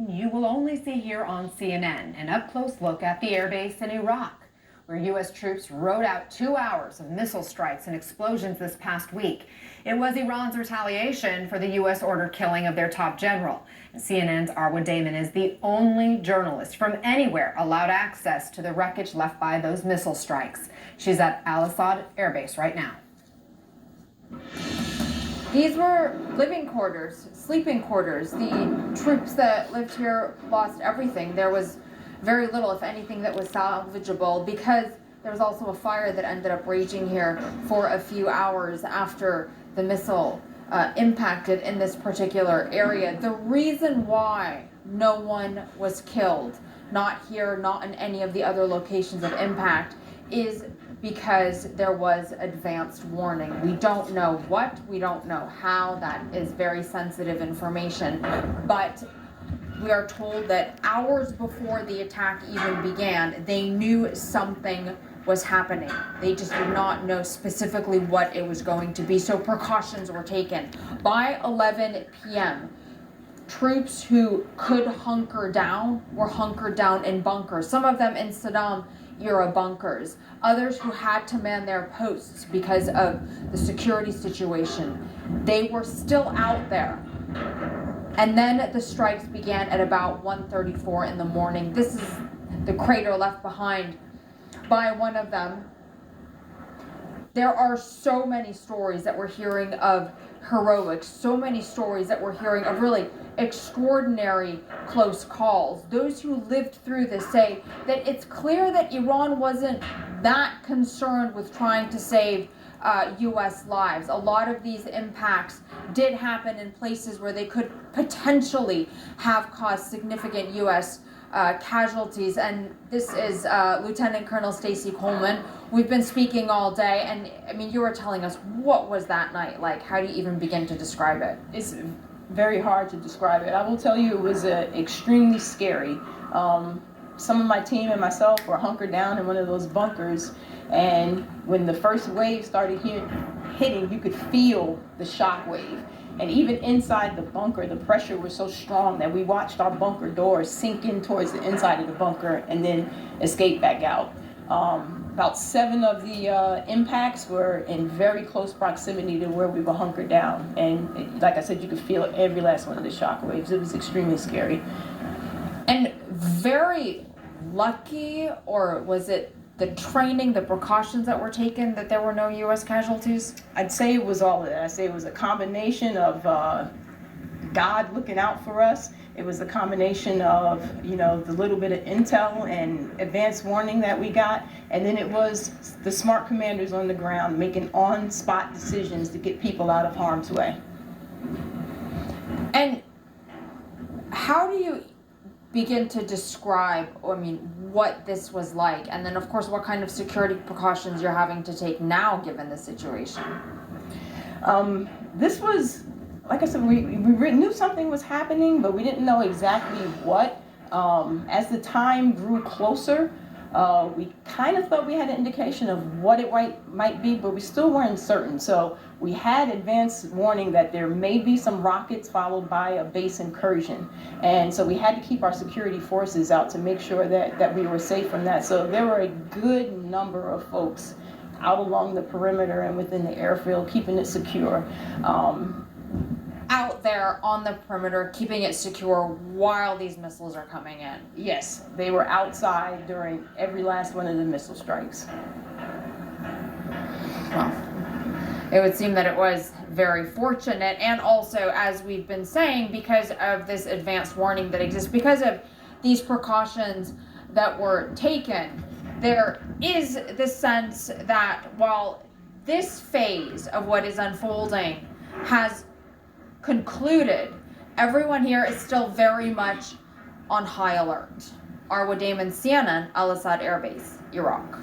you will only see here on CNN an up-close look at the airbase in Iraq, where U.S. troops rode out 2 hours of missile strikes and explosions this past week. It was Iran's retaliation for the U.S.-ordered killing of their top general. And CNN's Arwa Damon is the only journalist from anywhere allowed access to the wreckage left by those missile strikes. She's at Asad airbase right now. These were living quarters, sleeping quarters. The troops that lived here lost everything. There was very little, if anything, that was salvageable, because there was also a fire that ended up raging here for a few hours after the missile impacted in this particular area. The reason why no one was killed, not here, not in any of the other locations of impact, is because there was advanced warning. We don't know what, we don't know how. That is very sensitive information, but we are told that hours before the attack even began, they knew something was happening. They just did not know specifically what it was going to be, so precautions were taken. By 11 p.m., troops who could hunker down were hunkered down in bunkers, some of them in Saddam-era bunkers. Others who had to man their posts because of the security situation, they were still out there. And then the strikes began at about 1:34 in the morning. This is the crater left behind by one of them. There are so many stories that we're hearing of heroics, so many stories that we're hearing of really extraordinary close calls. Those who lived through this say that it's clear that Iran wasn't that concerned with trying to save U.S. lives. A lot of these impacts did happen in places where they could potentially have caused significant U.S. Casualties. And this is Lieutenant Colonel Stacy Coleman. We've been speaking all day, and I mean, you were telling us, what was that night like? How do you even begin to describe it? It's very hard to describe it. I will tell you, it was extremely scary. Some of my team and myself were hunkered down in one of those bunkers, and when the first wave started hitting, you could feel the shock wave. And even inside the bunker, the pressure was so strong that we watched our bunker doors sink in towards the inside of the bunker and then escape back out. About 7 of the impacts were in very close proximity to where we were hunkered down. And like I said, you could feel every last one of the shock waves. It was extremely scary. And very lucky, or was it the training, the precautions that were taken, that there were no U.S. casualties? I'd say it was all of that. I'd say it was a combination of God looking out for us. It was a combination of, the little bit of intel and advanced warning that we got. And then it was the smart commanders on the ground making on-spot decisions to get people out of harm's way. And how do you begin to describe, what this was like? And then, of course, what kind of security precautions you're having to take now, given the situation? This was, like I said, we knew something was happening, but we didn't know exactly what. As the time grew closer, we kind of thought we had an indication of what it might be, but we still weren't certain. So we had advanced warning that there may be some rockets followed by a base incursion. And so we had to keep our security forces out to make sure that we were safe from that. So there were a good number of folks out along the perimeter and within the airfield, keeping it secure. Out there on the perimeter, keeping it secure while these missiles are coming in. Yes, they were outside during every last one of the missile strikes. Well, it would seem that it was very fortunate, and also, as we've been saying, because of this advanced warning that exists, because of these precautions that were taken, there is the sense that while this phase of what is unfolding has concluded, everyone here is still very much on high alert. Arwa Damon, CNN, Al Asad Air Base, Iraq.